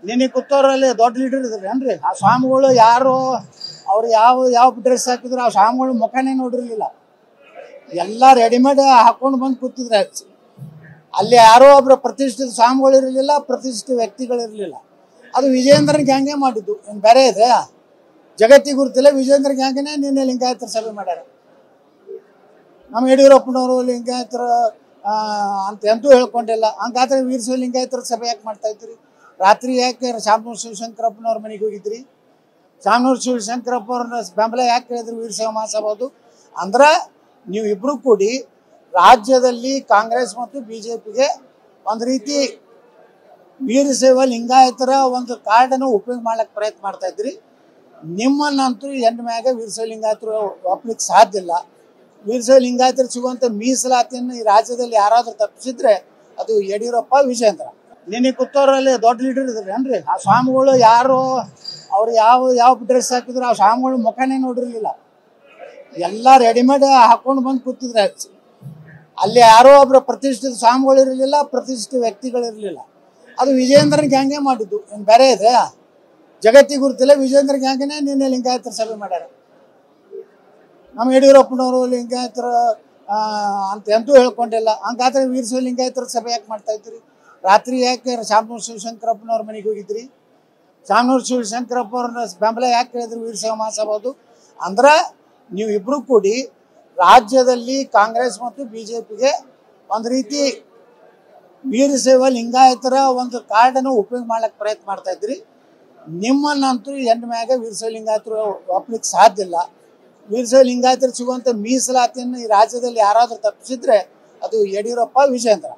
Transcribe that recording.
ನಿನ್ನೆ ಕೂತವ್ರಲ್ಲಿ ದೊಡ್ಡ ಲೀಡರ್ ಇದ್ರೇನ್ರಿ ಆ ಸ್ವಾಮಿಗಳು ಯಾರು ಅವ್ರು ಯಾವ ಡ್ರೆಸ್ ಹಾಕಿದ್ರು ಆ ಸ್ವಾಮಿಗಳು ಮುಖನೇ ನೋಡಿರ್ಲಿಲ್ಲ. ಎಲ್ಲ ರೆಡಿಮೇಡ್ ಹಾಕೊಂಡು ಬಂದು ಕೂತಿದ್ರೆ ಅಲ್ಲಿ ಯಾರೋ ಒಬ್ರು ಪ್ರತಿಷ್ಠಿತ ಸ್ವಾಮಿಗಳು ಇರಲಿಲ್ಲ, ಪ್ರತಿಷ್ಠಿತ ವ್ಯಕ್ತಿಗಳಿರಲಿಲ್ಲ. ಅದು ವಿಜಯೇಂದ್ರನ ಗ್ಯಾಂಗೇ ಮಾಡಿದ್ದು, ಏನು ಬೇರೆ ಇದೆ ಜಗತ್ತಿಗೆ ಗುರುತಿಲ್ಲ. ವಿಜಯೇಂದ್ರ ಗ್ಯಾಂಗನೇ ನಿನ್ನೆ ಲಿಂಗಾಯತರ ಸಭೆ ಮಾಡ್ಯಾರ. ನಮ್ಮ ಯಡಿಯೂರಪ್ಪನವರು ಲಿಂಗಾಯತರ ಅಂತ ಎಂತೂ ಹೇಳ್ಕೊಂಡಿಲ್ಲ. ಹಂಗಾದ್ರೆ ವೀರಶೈವ ಲಿಂಗಾಯತರ ಸಭೆ ಯಾಕೆ ಮಾಡ್ತಾ ಇದ್ರಿ? ರಾತ್ರಿ ಯಾಕೆ ಶಾಮನೂರು ಶಿವಶಂಕರಪ್ಪನವ್ರ ಮನೆಗೆ ಹೋಗಿದ್ರಿ? ಶಾಮನೂರು ಶಿವಶಂಕರಪ್ಪ ಅವ್ರನ್ನ ಬೆಂಬಲ ಯಾಕೆ ಕೇಳಿದ್ರಿ ವೀರಶೈವ ಮಹಾಸಭಾದು? ಅಂದ್ರೆ ನೀವು ಇಬ್ರು ಕೂಡಿ ರಾಜ್ಯದಲ್ಲಿ ಕಾಂಗ್ರೆಸ್ ಮತ್ತು ಬಿಜೆಪಿಗೆ ಒಂದು ರೀತಿ ವೀರಶೈವ ಲಿಂಗಾಯತರ ಒಂದು ಕಾರ್ಡನ್ನು ಉಪಯೋಗ ಮಾಡ್ಲಿಕ್ಕೆ ಪ್ರಯತ್ನ ಮಾಡ್ತಾ ಇದ್ರಿ. ನಿಮ್ಮನ್ನಂತೂ ಎಂದ ಮ್ಯಾಗ ವೀರಶೈವ ಲಿಂಗಾಯತರು ಒಪ್ಲಿಕ್ಕೆ ಸಾಧ್ಯ ಇಲ್ಲ. ವೀರಶೈವ ಲಿಂಗಾಯತರು ಸಿಗುವಂಥ ಮೀಸಲಾತಿಯನ್ನು ಈ ರಾಜ್ಯದಲ್ಲಿ ಯಾರಾದ್ರೂ ತಪ್ಪಿಸಿದ್ರೆ ಅದು ಯಡಿಯೂರಪ್ಪ, ವಿಜಯೇಂದ್ರ. ನಿನ್ನೆ ಕೂತವ್ರಲ್ಲಿ ದೊಡ್ಡ ಲೀಡರ್ ಇದ್ರೇನ್ರಿ ಆ ಸ್ವಾಮಿಗಳು ಯಾರು ಅವ್ರು ಯಾವ ಡ್ರೆಸ್ ಹಾಕಿದ್ರು ಆ ಸ್ವಾಮಿಗಳು ಮುಖನೇ ನೋಡಿರ್ಲಿಲ್ಲ. ಎಲ್ಲ ರೆಡಿಮೇಡ್ ಹಾಕೊಂಡು ಬಂದು ಕೂತಿದ್ರೆ ಅಲ್ಲಿ ಯಾರೋ ಒಬ್ರು ಪ್ರತಿಷ್ಠಿತ ಸ್ವಾಮಿಗಳು ಇರಲಿಲ್ಲ, ಪ್ರತಿಷ್ಠಿತ ವ್ಯಕ್ತಿಗಳಿರಲಿಲ್ಲ. ಅದು ವಿಜಯೇಂದ್ರನ ಗ್ಯಾಂಗೇ ಮಾಡಿದ್ದು, ಏನು ಬೇರೆ ಇದೆ ಜಗತ್ತಿಗೆ ಗುರುತಿಲ್ಲ. ವಿಜಯೇಂದ್ರ ಗ್ಯಾಂಗನೇ ನಿನ್ನೆ ಲಿಂಗಾಯತರ ಸಭೆ ಮಾಡ್ಯಾರ. ನಮ್ಮ ಯಡಿಯೂರಪ್ಪನವರು ಲಿಂಗಾಯತರ ಅಂತ ಎಂತೂ ಹೇಳ್ಕೊಂಡಿಲ್ಲ. ಹಂಗಾದ್ರೆ ವೀರಶೈವ ಲಿಂಗಾಯತರ ಸಭೆ ಯಾಕೆ ಮಾಡ್ತಾ ಇದ್ರಿ? ರಾತ್ರಿ ಯಾಕೆ ಶಾಮನೂರು ಶಿವಶಂಕರಪ್ಪನವ್ರ ಮನೆಗೆ ಹೋಗಿದ್ರಿ? ಶಾಮನೂರು ಶಿವಶಂಕರಪ್ಪ ಅವ್ರನ್ನ ಬೆಂಬಲ ಯಾಕೆ ಕೇಳಿದ್ರಿ ವೀರಶೈವ ಮಹಾಸಭಾದು? ಅಂದ್ರೆ ನೀವು ಇಬ್ರು ಕೂಡಿ ರಾಜ್ಯದಲ್ಲಿ ಕಾಂಗ್ರೆಸ್ ಮತ್ತು ಬಿಜೆಪಿಗೆ ಒಂದು ರೀತಿ ವೀರಶೈವ ಲಿಂಗಾಯತರ ಒಂದು ಕಾರ್ಡನ್ನು ಉಪಯೋಗ ಮಾಡ್ಲಿಕ್ಕೆ ಪ್ರಯತ್ನ ಮಾಡ್ತಾ ಇದ್ರಿ. ನಿಮ್ಮನ್ನಂತೂ ಎಂದ ಮ್ಯಾಗ ವೀರಶೈವ ಲಿಂಗಾಯತರು ಒಪ್ಲಿಕ್ಕೆ ಸಾಧ್ಯ ಇಲ್ಲ. ವೀರಶೈವ ಲಿಂಗಾಯತರು ಸಿಗುವಂಥ ಮೀಸಲಾತಿಯನ್ನು ಈ ರಾಜ್ಯದಲ್ಲಿ ಯಾರಾದ್ರೂ ತಪ್ಪಿಸಿದ್ರೆ ಅದು ಯಡಿಯೂರಪ್ಪ, ವಿಜಯೇಂದ್ರ.